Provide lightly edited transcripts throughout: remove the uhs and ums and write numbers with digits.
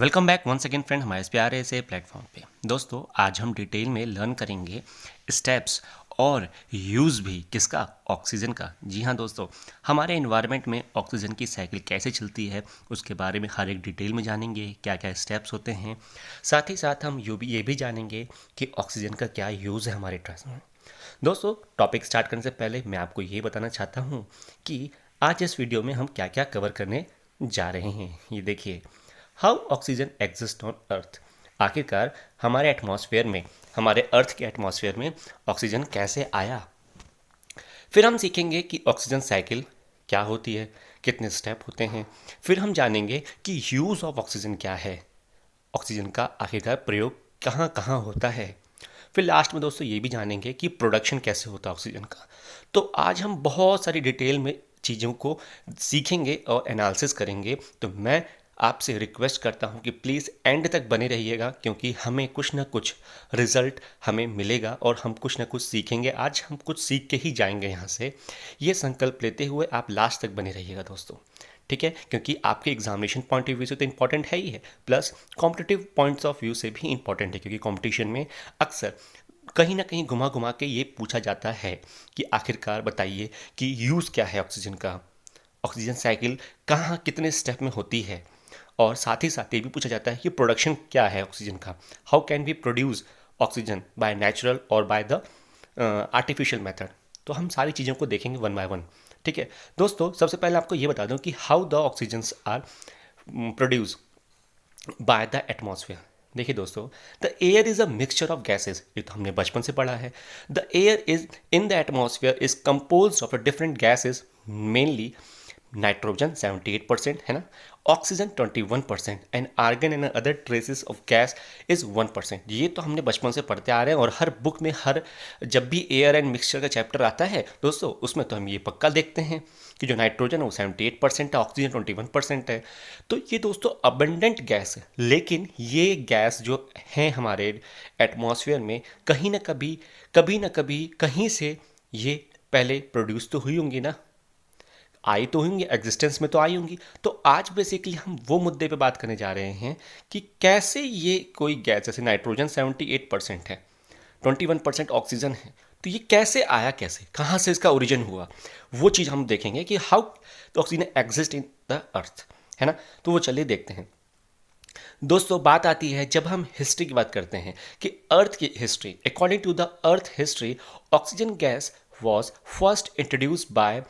Welcome back once again friend हमारे इस प्यारे से प्लेटफॉर्म पे। दोस्तों आज हम डिटेल में लर्न करेंगे स्टेप्स और यूज़ भी किसका, ऑक्सीजन का। जी हाँ दोस्तों, हमारे इन्वायरमेंट में ऑक्सीजन की साइकिल कैसे चलती है उसके बारे में हर एक डिटेल में जानेंगे, क्या क्या स्टेप्स होते हैं। साथ ही साथ हम ये भी जानेंगे कि ऑक्सीजन का क्या यूज़ है हमारे ट्रस्ट में। दोस्तों टॉपिक स्टार्ट करने से पहले मैं आपको ये बताना चाहता हूँ कि आज इस वीडियो में हम क्या क्या कवर करने जा रहे हैं। ये देखिए, how oxygen exist on earth. आखिरकार हमारे एटमॉस्फेयर में, हमारे अर्थ के एटमॉस्फेयर में ऑक्सीजन कैसे आया। फिर हम सीखेंगे कि ऑक्सीजन साइकिल क्या होती है, कितने स्टेप होते हैं। फिर हम जानेंगे कि यूज़ ऑफ ऑक्सीजन क्या है, ऑक्सीजन का आखिरकार प्रयोग कहाँ कहाँ होता है। फिर लास्ट में दोस्तों ये भी जानेंगे कि प्रोडक्शन कैसे होता है ऑक्सीजन का। तो आज हम बहुत सारी डिटेल में चीज़ों को सीखेंगे और एनालिसिस करेंगे। तो मैं आपसे रिक्वेस्ट करता हूं कि प्लीज़ एंड तक बने रहिएगा, क्योंकि हमें कुछ ना कुछ रिजल्ट हमें मिलेगा और हम कुछ ना कुछ सीखेंगे। आज हम कुछ सीख के ही जाएंगे यहाँ से, ये संकल्प लेते हुए आप लास्ट तक बने रहिएगा दोस्तों, ठीक है। क्योंकि आपके एग्जामिनेशन पॉइंट ऑफ व्यू से तो इंपॉर्टेंट है ही है, plus competitive points of view से भी इंपॉर्टेंट है, क्योंकि कंपटीशन में अक्सर कहीं ना कहीं घुमा घुमा के ये पूछा जाता है कि आखिरकार बताइए कि यूज़ क्या है ऑक्सीजन का, ऑक्सीजन साइकिल कहाँ कितने स्टेप में होती है। और साथ ही साथ ये भी पूछा जाता है कि प्रोडक्शन क्या है ऑक्सीजन का, how can we produce oxygen by natural और बाय द आर्टिफिशियल मेथड। तो हम सारी चीज़ों को देखेंगे वन बाय वन, ठीक है। दोस्तों सबसे पहले आपको ये बता दूं कि how the oxygens are produce by the atmosphere. देखिए दोस्तों, the air is a mixture of gases, ये तो हमने बचपन से पढ़ा है। The air is in the atmosphere is compose of different gases, mainly nitrogen 78% है ना, oxygen 21% and argon and other traces of gas is 1%। ये तो हमने बचपन से पढ़ते आ रहे हैं और हर बुक में हर जब भी एयर एंड मिक्सचर का चैप्टर आता है दोस्तों, उसमें तो हम ये पक्का देखते हैं कि जो नाइट्रोजन है वो 78% है, ऑक्सीजन 21% है। तो ये दोस्तों अबंडेंट गैस है, लेकिन ये गैस जो है हमारे एटमॉस्फेयर में कहीं ना कभी कहीं से ये पहले प्रोड्यूस तो हुई होंगी ना, आई तो होंगी, एग्जिस्टेंस में तो आई होंगी। तो आज बेसिकली हम वो मुद्दे पे बात करने जा रहे हैं कि कैसे ये कोई गैस, जैसे नाइट्रोजन 78% है, 21% ऑक्सीजन है, तो ये कैसे आया, कैसे कहाँ से इसका ओरिजिन हुआ, वो चीज़ हम देखेंगे कि how the oxygen exist in the अर्थ, है ना। तो वो चलिए देखते हैं। दोस्तों बात आती है जब हम हिस्ट्री की बात करते हैं कि अर्थ की history, according to the earth history, oxygen gas was first introduced by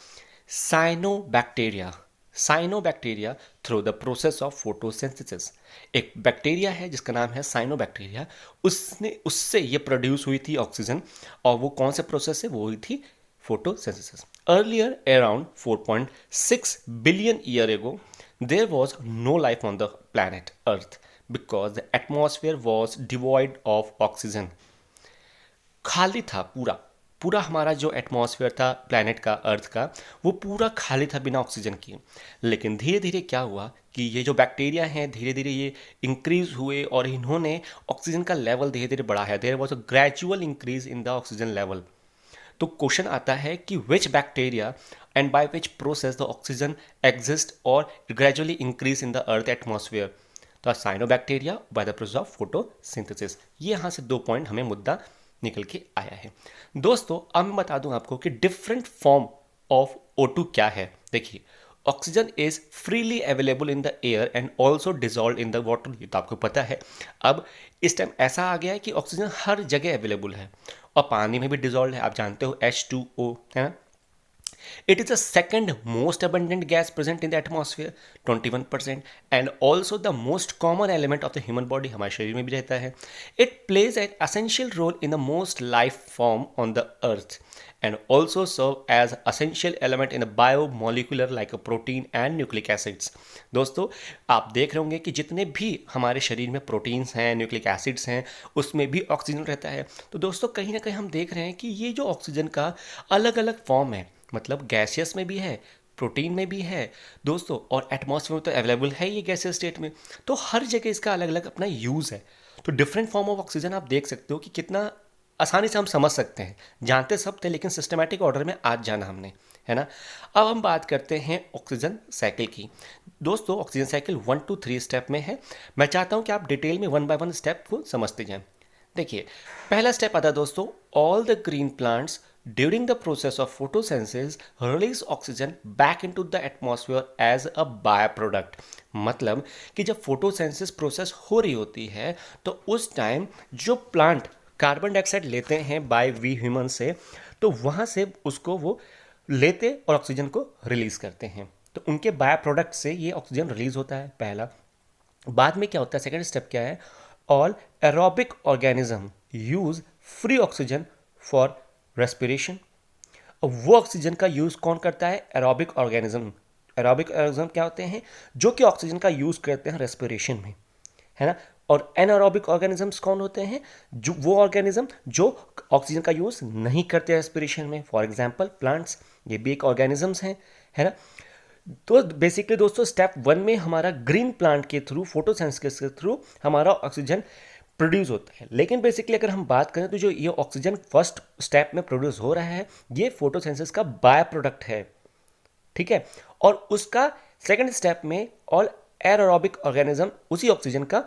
cyanobacteria. Cyanobacteria through the process of photosynthesis. एक बैक्टीरिया है जिसका नाम है साइनोबैक्टीरिया, उससे ये प्रोड्यूस हुई थी ऑक्सीजन। और वो कौन से प्रोसेस से वो हुई थी, photosynthesis. Earlier around 4.6 billion year ago there was no life on the planet earth because the atmosphere was devoid of oxygen. खाली था पूरा पूरा हमारा जो एटमॉस्फेयर था प्लैनेट का, अर्थ का, वो पूरा खाली था बिना ऑक्सीजन के। लेकिन धीरे धीरे क्या हुआ कि ये जो बैक्टीरिया हैं धीरे धीरे ये इंक्रीज हुए और इन्होंने ऑक्सीजन का लेवल धीरे धीरे बढ़ाया। There was a gradual increase in the oxygen level. तो क्वेश्चन आता है कि which bacteria and by which process the oxygen exist और gradually increase in the earth atmosphere. तो cyanobacteria by the process of photosynthesis. ये यहाँ से 2 point हमें मुद्दा निकल के आया है। दोस्तों अब मैं बता दूं आपको कि डिफरेंट फॉर्म ऑफ O2 क्या है। देखिए, oxygen is freely available in the air and also dissolve in the water, ये तो आपको पता है। अब इस टाइम ऐसा आ गया है कि ऑक्सीजन हर जगह अवेलेबल है और पानी में भी डिजॉल्व है, आप जानते हो H2O, है ना। It is the second most abundant gas present in the atmosphere, 21%, and also the most common element of the human body, हमारे शरीर में भी रहता है। It plays an essential role in the most life form on the earth and also serve as essential element in the biomolecular like a protein and nucleic acids। दोस्तों आप देख रहे होंगे कि जितने भी हमारे शरीर में प्रोटीन्स हैं, न्यूक्लिक एसिड्स हैं, उसमें भी ऑक्सीजन रहता है। तो दोस्तों कहीं ना कहीं हम देख रहे हैं कि ये जो ऑक्सीजन का अलग अलग फॉर्म है, मतलब गैसियस में भी है, प्रोटीन में भी है दोस्तों, और एटमॉस्फेयर में तो अवेलेबल है ये गैसियस स्टेट में। तो हर जगह इसका अलग अलग अपना यूज़ है। तो डिफरेंट फॉर्म ऑफ ऑक्सीजन आप देख सकते हो कि कितना आसानी से हम समझ सकते हैं। जानते सब थे लेकिन सिस्टमैटिक ऑर्डर में आज जाना हमने, है ना। अब हम बात करते हैं ऑक्सीजन साइकिल की। दोस्तों ऑक्सीजन साइकिल 1 to 3 स्टेप में है। मैं चाहता हूं कि आप डिटेल में 1 by 1 स्टेप को समझते जाएं। देखिए पहला स्टेप आता है दोस्तों, all the green plants during the process of photosynthesis release oxygen back into the atmosphere as a by product. मतलब कि जब फोटोसिंथेसिस प्रोसेस हो रही होती है तो उस टाइम जो प्लांट कार्बन डाइऑक्साइड लेते हैं बाय वी ह्यूमन से, तो वहाँ से उसको वो लेते और ऑक्सीजन को रिलीज करते हैं। तो उनके बाय प्रोडक्ट से ये ऑक्सीजन रिलीज होता है पहला। बाद में क्या होता है, सेकंड स्टेप क्या है, all aerobic organism use free oxygen for respiration. अब वो ऑक्सीजन का यूज कौन करता है, एरोबिक ऑर्गेनिज्म। एरोबिक ऑर्गेनिज्म क्या होते हैं, जो कि ऑक्सीजन का यूज करते हैं रेस्पिरेशन में, है ना। और एनारोबिक ऑर्गेनिजम्स कौन होते हैं, जो वो ऑर्गेनिज्म जो ऑक्सीजन का यूज नहीं करते रेस्पिरेशन में, फॉर एग्जांपल प्लांट्स, ये भी एक ऑर्गेनिजम्स हैं, है ना। तो बेसिकली दोस्तों स्टेप 1 में हमारा ग्रीन प्लांट के थ्रू, फोटोसिंथेसिस के थ्रू हमारा ऑक्सीजन प्रोड्यूस होता है। लेकिन बेसिकली अगर हम बात करें तो जो ये ऑक्सीजन फर्स्ट स्टेप में प्रोड्यूस हो रहा है, ये फोटोसिंथेसिस का बाय प्रोडक्ट है, ठीक है। और उसका सेकंड स्टेप में ऑल एरोबिक ऑर्गेनिज्म उसी ऑक्सीजन का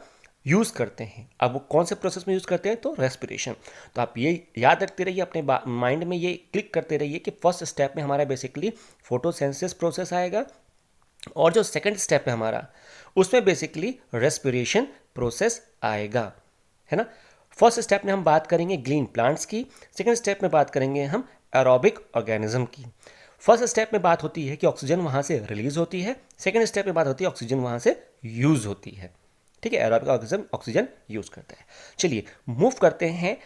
यूज करते हैं। अब वो कौन से प्रोसेस में यूज करते हैं, तो रेस्पिरेशन। तो आप ये याद रखते रहिए, अपने माइंड में ये क्लिक करते रहिए कि फर्स्ट स्टेप में हमारा बेसिकली फोटोसिंथेसिस प्रोसेस आएगा और जो सेकंड स्टेप है हमारा, उसमें बेसिकली रेस्पिरेशन प्रोसेस आएगा, है ना। फर्स्ट स्टेप में हम बात करेंगे ग्रीन प्लांट्स की, सेकंड स्टेप में बात करेंगे हम एरोबिक ऑर्गेनिज्म की। फर्स्ट स्टेप में बात होती है कि ऑक्सीजन वहाँ से रिलीज होती है, सेकंड स्टेप में बात होती है ऑक्सीजन वहाँ से यूज होती है, ठीक है। एरोबिक ऑर्गेनिज्म ऑक्सीजन यूज करता है। चलिए मूव करते हैं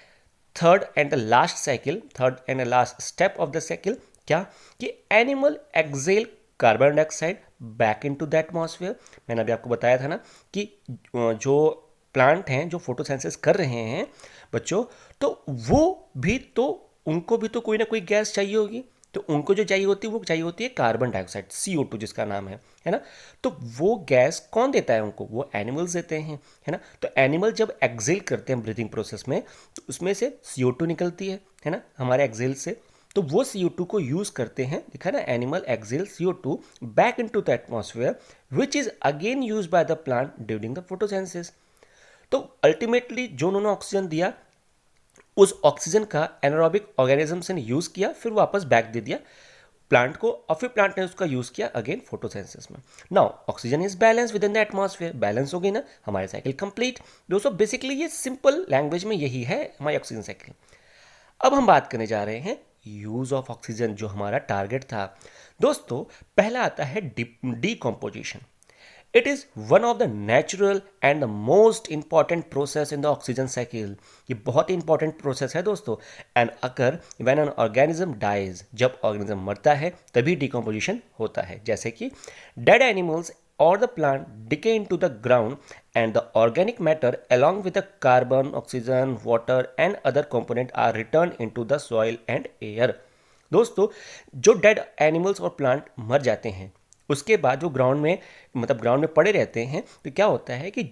third and the last cycle, third and the last step of the cycle, क्या कि animal exhale carbon dioxide back into the atmosphere. मैंने अभी आपको बताया था ना कि जो प्लांट हैं जो फोटोसिंथेसिस कर रहे हैं बच्चों, तो वो भी तो, उनको भी तो कोई ना कोई गैस चाहिए होगी, तो उनको जो चाहिए होती है वो चाहिए होती है कार्बन डाइऑक्साइड, CO2 जिसका नाम है ना। तो वो गैस कौन देता है उनको, वो एनिमल्स देते हैं, है ना। तो एनिमल जब एक्सेल करते हैं ब्रीथिंग प्रोसेस में, तो उसमें से CO2 निकलती है ना, हमारे एक्सेल से। तो वो CO2 को यूज करते हैं, दिखा ना, animal exhale CO2 back into the atmosphere which is again used by the plant during the photosynthesis. तो अल्टीमेटली जो उन्होंने ऑक्सीजन दिया, उस ऑक्सीजन का एनारोबिक ऑर्गेनिजम्स ने यूज किया, फिर वापस बैक दे दिया प्लांट को, और फिर प्लांट ने उसका यूज किया अगेन फोटोसिंथेसिस में। Now oxygen is balance with in the atmosphere, balance हो गई ना, हमारी साइकिल कंप्लीट। दोस्तों बेसिकली ये सिंपल लैंग्वेज में यही है हमारी ऑक्सीजन साइकिल। अब हम बात करने जा रहे हैं यूज ऑफ ऑक्सीजन, जो हमारा टारगेट था। दोस्तों पहला आता है decomposition. It is one of the natural and the most important process in the oxygen cycle. ये बहुत ही important process है दोस्तों। And अगर when an organism dies, जब organism मरता है तभी decomposition होता है। जैसे कि dead animals or the plant decay into the ground and the organic matter along with the carbon, oxygen, water and other component are returned into the soil and air. दोस्तों जो dead animals और plant मर जाते हैं, उसके बाद जो ground में, मतलब ग्राउंड में पड़े रहते हैं, तो क्या होता है कि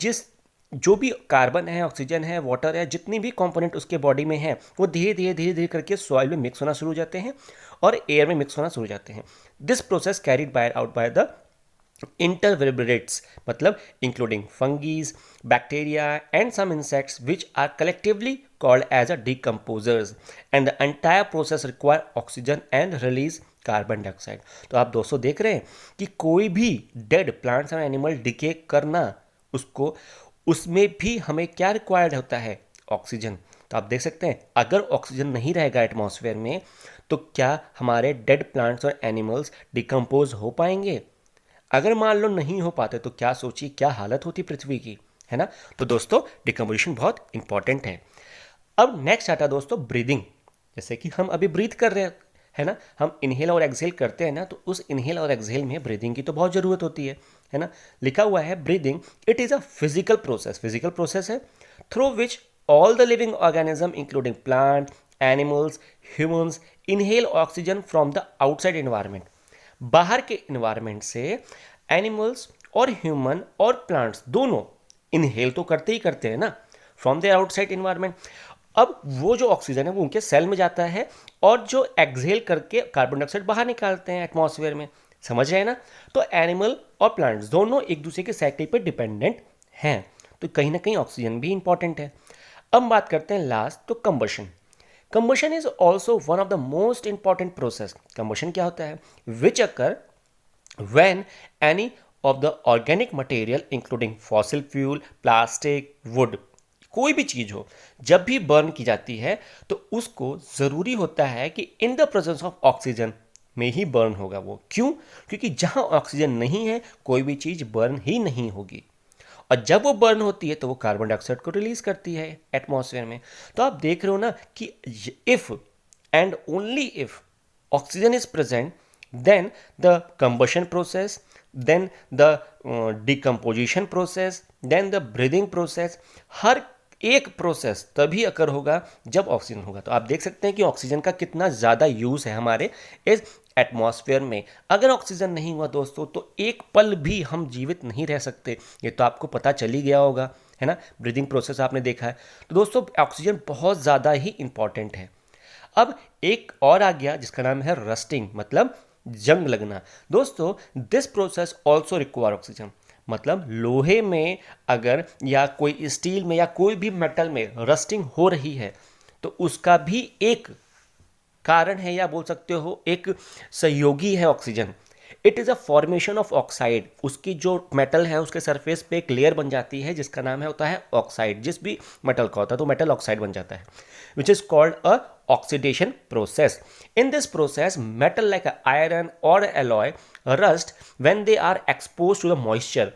जो भी कार्बन है, ऑक्सीजन है, वाटर है, जितनी भी कंपोनेंट उसके बॉडी में है, वो धीरे धीरे धीरे धीरे करके सॉइल में मिक्स होना शुरू हो जाते हैं और एयर में मिक्स होना शुरू हो जाते हैं। This process carried out by the invertebrates, मतलब including fungi, bacteria and some insects which are collectively called as a decomposers and the entire process require oxygen and release carbon dioxide. तो आप दोस्तों देख रहे हैं कि कोई भी डेड प्लांट्स और एनिमल डिके करना, उसको, उसमें भी हमें क्या रिक्वायर्ड होता है, ऑक्सीजन। तो आप देख सकते हैं अगर ऑक्सीजन नहीं रहेगा एटमॉस्फेयर में, तो क्या हमारे डेड प्लांट्स और एनिमल्स डिकम्पोज हो पाएंगे। अगर मान लो नहीं हो पाते तो क्या सोचिए क्या हालत होती पृथ्वी की, है ना। तो दोस्तों डिकम्पोजिशन बहुत इंपॉर्टेंट है। अब नेक्स्ट आता है दोस्तों ब्रीदिंग। जैसे कि हम अभी ब्रीथ कर रहे हैं, है ना, हम इनहेल और एक्सहेल करते हैं ना, तो उस इनहेल और एक्सहेल में ब्रीदिंग की तो बहुत ज़रूरत होती है ना। लिखा हुआ है breathing it is a physical process है through which all the living organism including plant, animals, humans inhale oxygen from the outside environment. बाहर के एनवायरनमेंट से एनिमल्स और ह्यूमन और प्लांट्स दोनों इनहेल तो करते ही करते हैं ना, फ्रॉम द आउटसाइड एनवायरनमेंट। अब वो जो ऑक्सीजन है वो उनके सेल में जाता है और जो एक्सहेल करके कार्बन डाइऑक्साइड बाहर निकालते हैं एटमॉस्फेयर में। समझ रहे हैं ना? तो एनिमल और प्लांट्स दोनों एक दूसरे के साइकिल पर डिपेंडेंट हैं, तो कहीं ना कहीं ऑक्सीजन भी इंपॉर्टेंट है। अब बात करते हैं लास्ट, तो combustion. Combustion is also one of the most important process. Combustion क्या होता है? विच अकर when any of the organic material including fossil fuel, plastic, wood, कोई भी चीज़ हो जब भी बर्न की जाती है तो उसको ज़रूरी होता है कि in the presence of oxygen में ही बर्न होगा। वो क्यों? क्योंकि जहाँ ऑक्सीजन नहीं है कोई भी चीज़ बर्न ही नहीं होगी, और जब वो बर्न होती है तो वो कार्बन डाइऑक्साइड को रिलीज करती है एटमॉस्फेयर में। तो आप देख रहे हो ना कि if and only if oxygen is present, then the combustion process, then the decomposition process, then the breathing process, हर एक प्रोसेस तभी अकर होगा जब ऑक्सीजन होगा। तो आप देख सकते हैं कि ऑक्सीजन का कितना ज़्यादा यूज़ है हमारे इस एटमॉस्फेयर में। अगर ऑक्सीजन नहीं हुआ दोस्तों तो एक पल भी हम जीवित नहीं रह सकते, ये तो आपको पता चल ही गया होगा, है ना? ब्रीदिंग प्रोसेस आपने देखा है। तो दोस्तों ऑक्सीजन बहुत ज़्यादा ही इंपॉर्टेंट है। अब एक और आ गया जिसका नाम है रस्टिंग, मतलब जंग लगना। दोस्तों this process also require oxygen, मतलब लोहे में अगर या कोई स्टील में या कोई भी मेटल में रस्टिंग हो रही है तो उसका भी एक कारण है, या बोल सकते हो एक सहयोगी है oxygen. It is a formation of oxide. उसकी जो मेटल है उसके सरफेस पे एक लेयर बन जाती है जिसका नाम है होता है ऑक्साइड। जिस भी मेटल का होता है तो मेटल ऑक्साइड बन जाता है, which is called a oxidation process. In this process, metal like iron or alloy rust when they are exposed to the moisture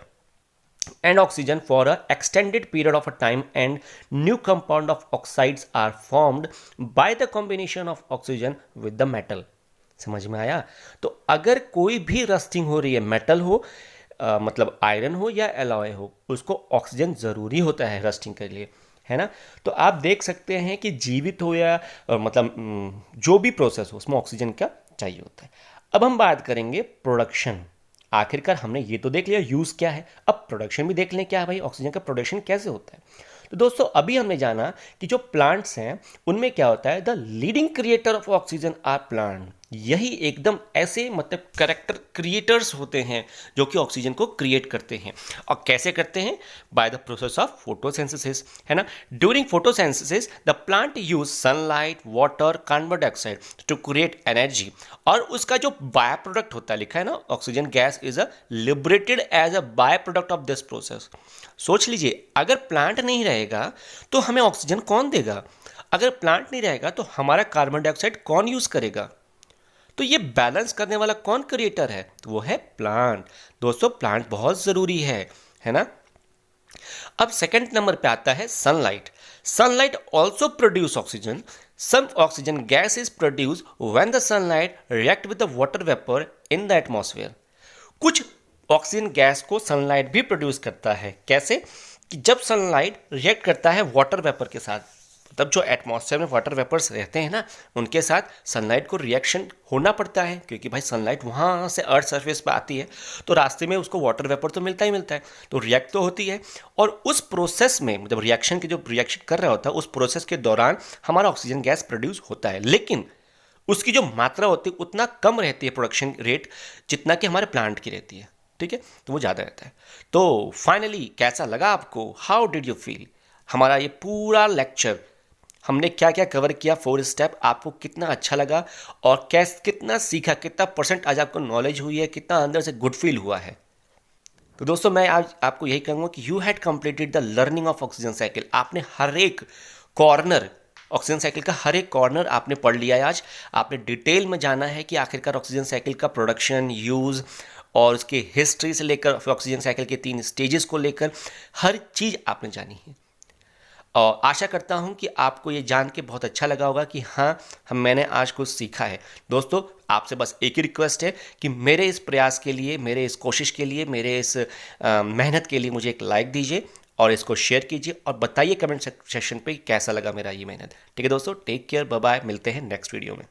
and oxygen for an extended period of a time, and new compound of oxides are formed by the combination of oxygen with the metal. समझ में आया? तो अगर कोई भी rusting हो रही है, मेटल हो मतलब आयरन हो या एलॉय हो, उसको ऑक्सीजन ज़रूरी होता है रस्टिंग के लिए, है ना? तो आप देख सकते हैं कि जीवित हो या मतलब जो भी प्रोसेस हो उसमें ऑक्सीजन का चाहिए होता है। अब हम बात करेंगे प्रोडक्शन। आखिरकार हमने ये तो देख लिया यूज़ क्या है, अब प्रोडक्शन भी देख लें क्या है भाई, ऑक्सीजन का प्रोडक्शन कैसे होता है। तो दोस्तों अभी हमने जाना कि जो प्लांट्स हैं उनमें क्या होता है, the leading creator of oxygen are plant. यही एकदम ऐसे मतलब कैरेक्टर क्रिएटर्स होते हैं जो कि ऑक्सीजन को क्रिएट करते हैं। और कैसे करते हैं? By the process of photosynthesis, है ना? During photosynthesis the plant use sunlight, water, carbon dioxide to create energy. और उसका जो बाय प्रोडक्ट होता है, लिखा है ना, oxygen gas is a liberated as a by product of this process. सोच लीजिए अगर प्लांट नहीं रहेगा तो हमें ऑक्सीजन कौन देगा? अगर प्लांट नहीं रहेगा तो हमारा कार्बन डाइऑक्साइड कौन यूज करेगा? तो ये बैलेंस करने वाला कौन क्रिएटर है? तो वो है प्लांट। दोस्तों प्लांट बहुत जरूरी है ना? अब सेकंड नंबर पे आता है sunlight. Sunlight also produce oxygen. Some oxygen gas is produce when the sunlight react with the water vapour in the atmosphere. कुछ ऑक्सीजन गैस को सनलाइट भी प्रोड्यूस करता है। कैसे? कि जब सनलाइट रिएक्ट करता है वाटर वेपर के साथ, तब जो एटमॉस्फेयर में वाटर वेपर्स रहते हैं ना, उनके साथ सनलाइट को रिएक्शन होना पड़ता है, क्योंकि भाई सनलाइट वहाँ से अर्थ सरफेस पे आती है तो रास्ते में उसको वाटर वेपर तो मिलता ही मिलता है, तो रिएक्ट तो होती है। और उस प्रोसेस में जब रिएक्शन कर रहा होता है उस प्रोसेस के दौरान हमारा ऑक्सीजन गैस प्रोड्यूस होता है, लेकिन उसकी जो मात्रा होती है उतना कम रहती है प्रोडक्शन रेट जितना कि हमारे प्लांट की रहती है। ठीक है, तो वो ज़्यादा रहता है। तो फाइनली कैसा लगा आपको? How did you feel? हमारा ये पूरा लेक्चर हमने क्या क्या कवर किया, 4 स्टेप, आपको कितना अच्छा लगा और कितना सीखा, कितना परसेंट आज आपको नॉलेज हुई है, कितना अंदर से गुड फील हुआ है? तो दोस्तों मैं आज आपको यही कहूँगा कि you had completed the learning of oxygen cycle. आपने हर एक कॉर्नर, ऑक्सीजन साइकिल का हर एक कॉर्नर आपने पढ़ लिया है। आज आपने डिटेल में जाना है कि आखिरकार ऑक्सीजन साइकिल का प्रोडक्शन, यूज़ और उसकी हिस्ट्री से लेकर ऑक्सीजन साइकिल के 3 स्टेजेस को लेकर हर चीज़ आपने जानी है। और आशा करता हूं कि आपको ये जान के बहुत अच्छा लगा होगा कि हाँ, मैंने आज कुछ सीखा है। दोस्तों आपसे बस एक ही रिक्वेस्ट है कि मेरे इस प्रयास के लिए, मेरे इस कोशिश के लिए, मेरे इस मेहनत के लिए मुझे एक लाइक दीजिए और इसको शेयर कीजिए और बताइए कमेंट सेक्शन पे कैसा लगा मेरा ये मेहनत। ठीक है दोस्तों, टेक केयर, बाय बाय, मिलते हैं नेक्स्ट वीडियो में।